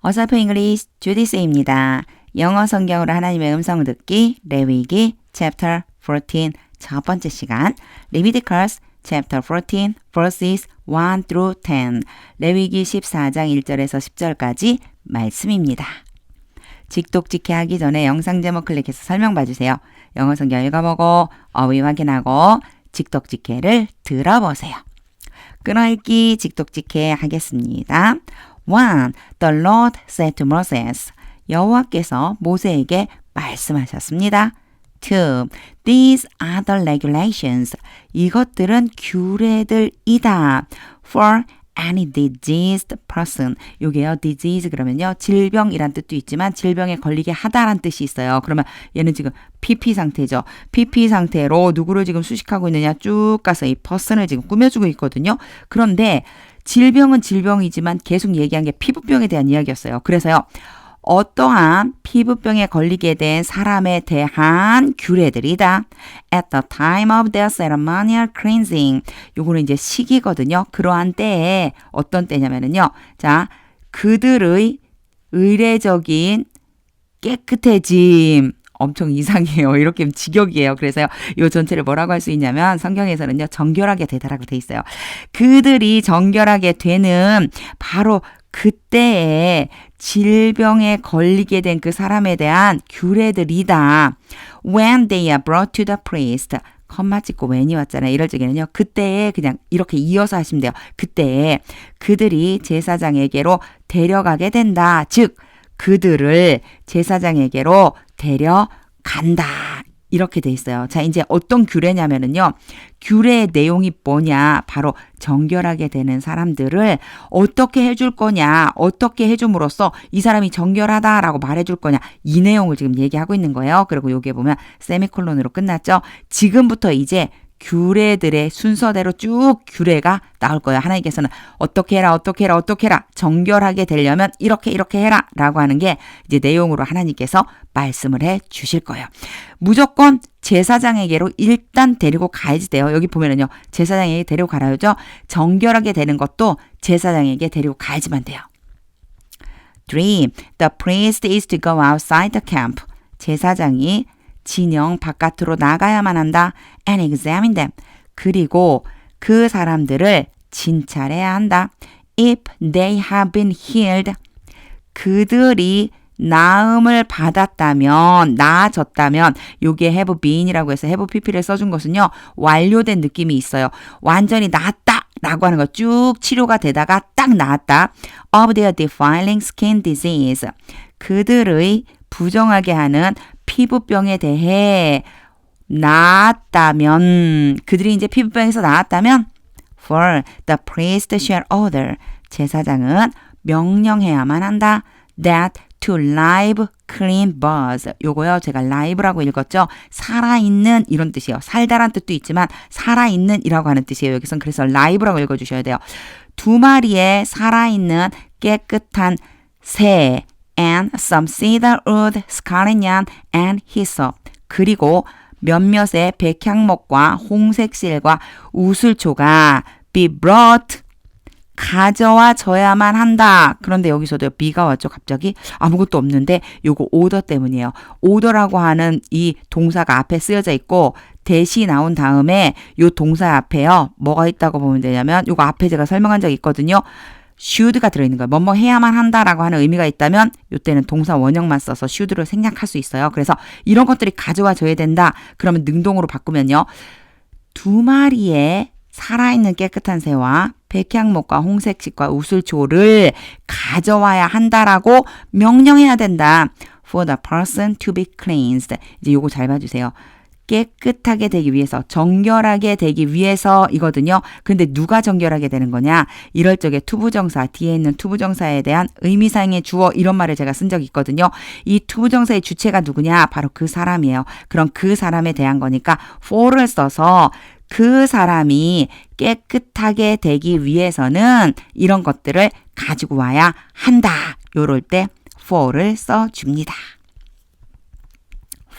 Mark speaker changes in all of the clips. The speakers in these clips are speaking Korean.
Speaker 1: 어설프 잉글리시 주디스입니다. 영어 성경으로 하나님의 음성 듣기 레위기 chapter 14 첫 번째 시간 Leviticus chapter 14 verses 1 through 10 레위기 14장 1절에서 10절까지 말씀입니다. 직독직해 하기 전에 영상 제목 클릭해서 설명 봐주세요. 영어 성경 읽어보고 어휘 확인하고 직독직해를 들어보세요. 끊어읽기 직독직해 하겠습니다. 1. The Lord said to Moses. 여호와께서 모세에게 말씀하셨습니다. 2. These are the regulations. 이것들은 규례들이다. For any diseased person. 요게요, disease 그러면요, 질병이란 뜻도 있지만 질병에 걸리게 하다란 뜻이 있어요. 그러면 얘는 지금 PP 상태죠. PP 상태로 누구를 지금 수식하고 있느냐 쭉 가서 이 person을 지금 꾸며주고 있거든요. 그런데 질병은 질병이지만 계속 얘기한 게 피부병에 대한 이야기였어요. 그래서요, 어떠한 피부병에 걸리게 된 사람에 대한 규례들이다. At the time of their ceremonial cleansing. 요거는 이제 시기거든요. 그러한 때에 어떤 때냐면은요. 자, 그들의 의례적인 깨끗해짐. 엄청 이상해요. 이렇게 직역이에요. 그래서요, 이 전체를 뭐라고 할 수 있냐면 성경에서는요, 정결하게 되다라고 돼 있어요. 그들이 정결하게 되는 바로 그때에 질병에 걸리게 된 그 사람에 대한 규례들이다. When they are brought to the priest. 컴마 찍고 when이 왔잖아요. 이럴 적에는요, 그때에 그냥 이렇게 이어서 하시면 돼요. 그때에 그들이 제사장에게로 데려가게 된다. 즉, 그들을 제사장에게로 데려간다. 이렇게 돼 있어요. 자, 이제 어떤 규례냐면은요. 규례의 내용이 뭐냐. 바로 정결하게 되는 사람들을 어떻게 해줄 거냐. 어떻게 해줌으로써 이 사람이 정결하다라고 말해줄 거냐. 이 내용을 지금 얘기하고 있는 거예요. 그리고 여기에 보면 세미콜론으로 끝났죠. 지금부터 이제 규례들의 순서대로 쭉 규례가 나올 거예요. 하나님께서는 어떻게 해라, 어떻게 해라, 어떻게 해라. 정결하게 되려면 이렇게 해라 라고 하는 게 이제 내용으로 하나님께서 말씀을 해 주실 거예요. 무조건 제사장에게로 일단 데리고 가야지 돼요. 여기 보면은요, 제사장에게 데리고 가라죠. 정결하게 되는 것도 제사장에게 데리고 가야지만 돼요. 3. The priest is to go outside the camp. 제사장이 진영 바깥으로 나가야만 한다. And examine them. 그리고 그 사람들을 진찰해야 한다. If they have been healed. 그들이 나음을 받았다면, 나아졌다면, 요게 have been이라고 해서 have pp를 써준 것은요, 완료된 느낌이 있어요. 완전히 나았다 라고 하는 거 쭉 치료가 되다가 딱 나았다. Of their defiling skin disease. 그들의 부정하게 하는 피부병에 대해 나았다면, 그들이 이제 피부병에서 나았다면, for the priest shall order. 제사장은 명령해야만 한다. That to live clean birds. 요거요, 제가 live라고 읽었죠. 살아있는 이런 뜻이에요. 살다란 뜻도 있지만 살아있는 이라고 하는 뜻이에요. 여기선 그래서 live라고 읽어주셔야 돼요. 2마리의 살아있는 깨끗한 새 and some cedar wood, scarlet yarn and hyssop. 그리고 몇몇의 백향목과 홍색실과 우슬초가 be brought. 가져와져야만 한다. 그런데 여기서도 be가 왔죠. 갑자기 아무것도 없는데 요거 order 때문이에요. order라고 하는 이 동사가 앞에 쓰여져 있고 대시 나온 다음에 요 동사 앞에요. 뭐가 있다고 보면 되냐면 요거 앞에 제가 설명한 적이 있거든요. should가 들어있는 거예요. 뭐뭐 해야만 한다라고 하는 의미가 있다면 이때는 동사 원형만 써서 should를 생략할 수 있어요. 그래서 이런 것들이 가져와줘야 된다. 그러면 능동으로 바꾸면요. 2마리의 살아있는 깨끗한 새와 백향목과 홍색식과 우슬초를 가져와야 한다라고 명령해야 된다. For the person to be cleansed. 이제 요거 잘 봐주세요. 깨끗하게 되기 위해서, 정결하게 되기 위해서 이거든요. 근데 누가 정결하게 되는 거냐? 이럴 적에 투부정사, 뒤에 있는 투부정사에 대한 의미상의 주어 이런 말을 제가 쓴 적이 있거든요. 이 투부정사의 주체가 누구냐? 바로 그 사람이에요. 그럼 그 사람에 대한 거니까 for를 써서 그 사람이 깨끗하게 되기 위해서는 이런 것들을 가지고 와야 한다. 요럴 때 for를 써줍니다.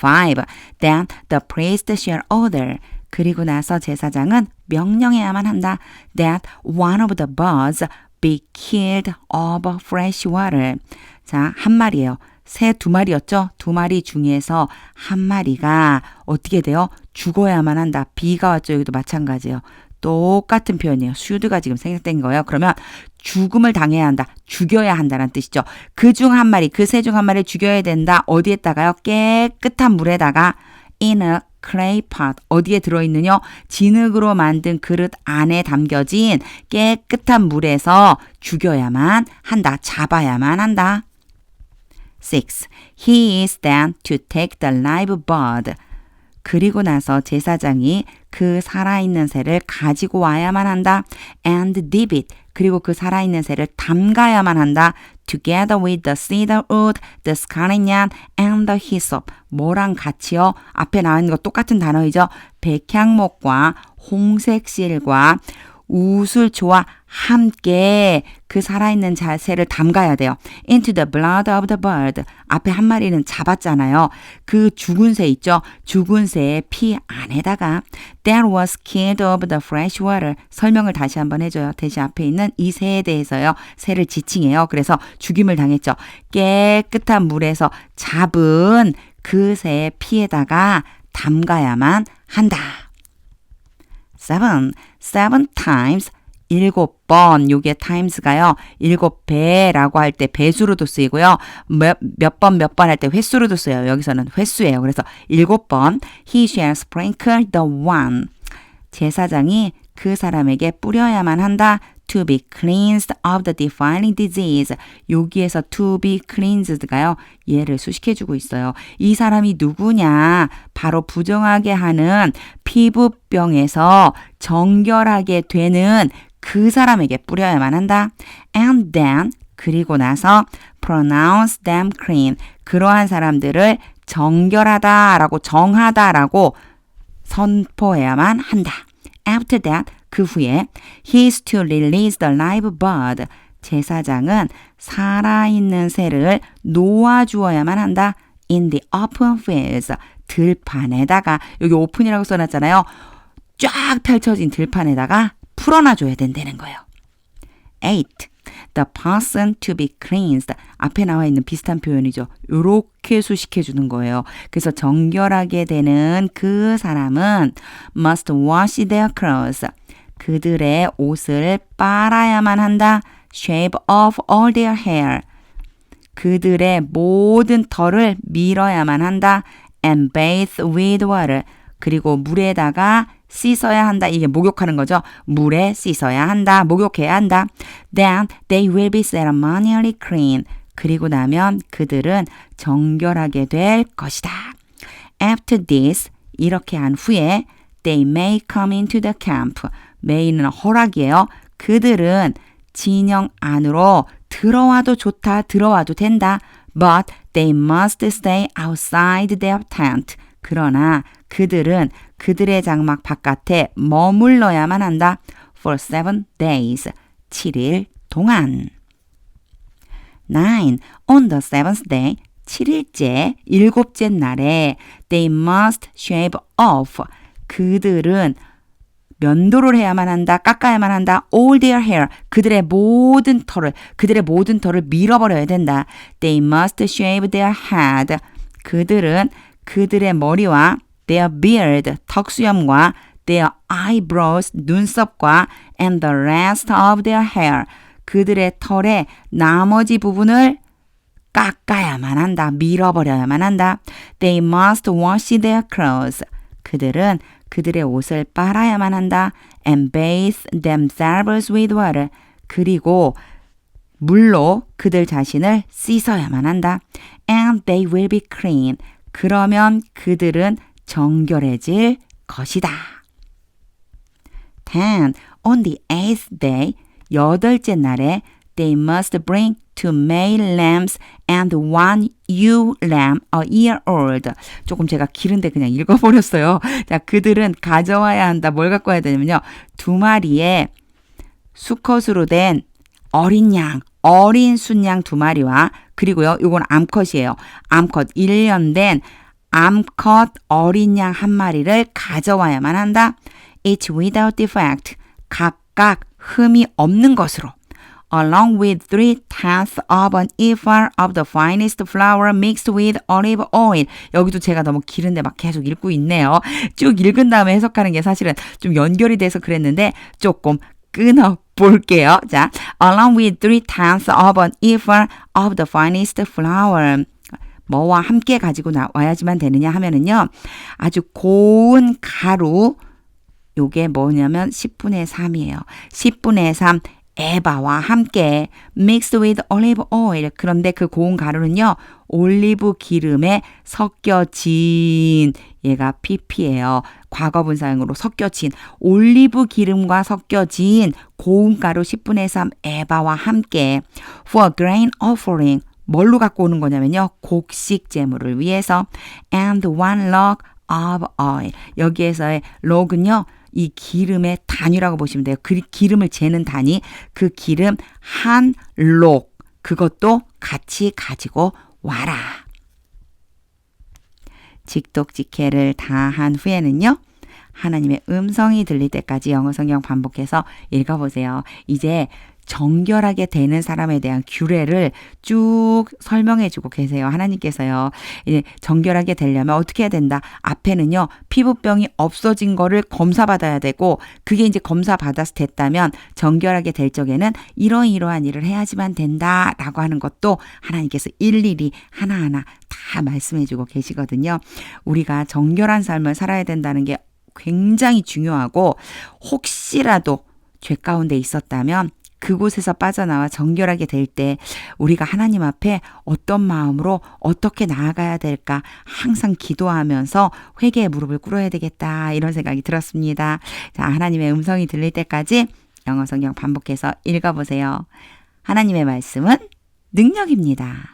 Speaker 1: 5. Then the priest shall order. 그리고 나서 제사장은 명령해야만 한다. That one of the birds be killed of fresh water. 자, 한 마리예요. 새 두 마리였죠? 두 마리 중에서 한 마리가 어떻게 돼요? 죽어야만 한다. B가 왔죠? 여기도 마찬가지예요. 똑같은 표현이에요. should가 지금 생략된 거예요. 그러면 죽음을 당해야 한다. 죽여야 한다는 뜻이죠. 그 중 한 마리, 그 새 중 한 마리를 죽여야 된다. 어디에다가요? 깨끗한 물에다가 in a clay pot. 어디에 들어있느냐? 진흙으로 만든 그릇 안에 담겨진 깨끗한 물에서 죽여야만 한다. 잡아야만 한다. 6. He is then to take the live bird. 그리고 나서 제사장이 그 살아있는 새를 가지고 와야만 한다. And dip it. 그리고 그 살아있는 새를 담가야만 한다. Together with the cedar wood, the scarlet yarn, and the hyssop. 뭐랑 같이요? 앞에 나와 있는 거 똑같은 단어이죠. 백향목과 홍색 실과 우슬초와 함께 그 살아있는 새를 담가야 돼요. Into the blood of the bird. 앞에 한 마리는 잡았잖아요. 그 죽은 새 있죠. 죽은 새의 피 안에다가 That was killed of the fresh water. 설명을 다시 한번 해줘요. 대신 앞에 있는 이 새에 대해서요. 새를 지칭해요. 그래서 죽임을 당했죠. 깨끗한 물에서 잡은 그 새의 피에다가 담가야만 한다. 7 times 7번. 요게 times가요. 7배라고 할 때 배수로도 쓰이고요. 몇 번 할 때 횟수로도 쓰여요. 여기서는 횟수예요. 그래서 7번. He shall sprinkle the one. 제사장이 그 사람에게 뿌려야만 한다. To be cleansed of the defiling disease. 여기에서 to be cleansed가요. 얘를 수식해주고 있어요. 이 사람이 누구냐? 바로 부정하게 하는 피부병에서 정결하게 되는 그 사람에게 뿌려야만 한다. And then, 그리고 나서 pronounce them clean. 그러한 사람들을 정결하다라고 정하다라고 선포해야만 한다. After that, 그 후에 he is to release the live bird. 제사장은 살아있는 새를 놓아주어야만 한다. In the open fields. 들판에다가 여기 오픈이라고 써놨잖아요. 쫙 펼쳐진 들판에다가 풀어놔줘야 된다는 거예요. 8. The person to be cleansed. 앞에 나와 있는 비슷한 표현이죠. 요렇게 수식해주는 거예요. 그래서 정결하게 되는 그 사람은 must wash their clothes. 그들의 옷을 빨아야만 한다. Shave off all their hair. 그들의 모든 털을 밀어야만 한다. And bathe with water. 그리고 물에다가 씻어야 한다. 이게 목욕하는 거죠. 물에 씻어야 한다. 목욕해야 한다. Then they will be ceremonially clean. 그리고 나면 그들은 정결하게 될 것이다. After this, 이렇게 한 후에 they may come into the camp. may는 허락이에요. 그들은 진영 안으로 들어와도 좋다. 들어와도 된다. But they must stay outside their tent. 그러나 그들은 그들의 장막 바깥에 머물러야만 한다. For 7 days. 7일 동안. 9. On the seventh day. 7일째, 7째 날에 they must shave off. 그들은 면도를 해야만 한다. 깎아야만 한다. All their hair. 그들의 모든 털을 밀어버려야 된다. They must shave their head. 그들은 그들의 머리와 their beard, 턱수염과 their eyebrows, 눈썹과 and the rest of their hair. 그들의 털의 나머지 부분을 깎아야만 한다. 밀어버려야만 한다. They must wash their clothes. 그들은 그들의 옷을 빨아야만 한다. And bathe themselves with water. 그리고 물로 그들 자신을 씻어야만 한다. And they will be clean. 그러면 그들은 정결해질 것이다. 10. On the 8th day, 8째 날에 they must bring 2 male lambs and 1 ewe lamb a year old. 조금 제가 길은데 그냥 읽어버렸어요. 자, 그들은 가져와야 한다. 뭘 갖고 와야 되냐면요. 2마리의 수컷으로 된 어린 양, 어린 순양 2마리와 그리고요. 이건 암컷이에요. 암컷 1년 된 암컷 어린 양 1마리를 가져와야만 한다. Each without defect. 각각 흠이 없는 것으로. along with 3/10 of an ephah of the finest flour mixed with olive oil. 여기도 제가 너무 길은데 막 계속 읽고 있네요. 쭉 읽은 다음에 해석하는 게 사실은 좀 연결이 돼서 그랬는데 조금 끊어 볼게요. 자, along with 3/10 of an ephah of the finest flour. 뭐와 함께 가지고 와야지만 되느냐 하면은요. 아주 고운 가루, 요게 뭐냐면 10분의 3이에요. 10분의 3 에바와 함께 mixed with olive oil. 그런데 그 고운 가루는요. 올리브 기름에 섞여진, 얘가 pp예요. 과거분사형으로 섞여진 올리브 기름과 섞여진 고운 가루 10분의 3 에바와 함께 for a grain offering. 뭘로 갖고 오는 거냐면요. 곡식 제물을 위해서 and 1 log of oil. 여기에서의 log은요. 이 기름의 단위라고 보시면 돼요. 그 기름을 재는 단위, 그 기름 한 록, 그것도 같이 가지고 와라. 직독직해를 다 한 후에는요. 하나님의 음성이 들릴 때까지 영어 성경 반복해서 읽어보세요. 이제 정결하게 되는 사람에 대한 규례를 쭉 설명해 주고 계세요. 하나님께서요. 이제 정결하게 되려면 어떻게 해야 된다. 앞에는요. 피부병이 없어진 거를 검사받아야 되고 그게 이제 검사받아서 됐다면 정결하게 될 적에는 이러이러한 일을 해야지만 된다라고 하는 것도 하나님께서 일일이 하나하나 다 말씀해 주고 계시거든요. 우리가 정결한 삶을 살아야 된다는 게 굉장히 중요하고 혹시라도 죄 가운데 있었다면 그곳에서 빠져나와 정결하게 될 때 우리가 하나님 앞에 어떤 마음으로 어떻게 나아가야 될까 항상 기도하면서 회개의 무릎을 꿇어야 되겠다 이런 생각이 들었습니다. 자, 하나님의 음성이 들릴 때까지 영어 성경 반복해서 읽어보세요. 하나님의 말씀은 능력입니다.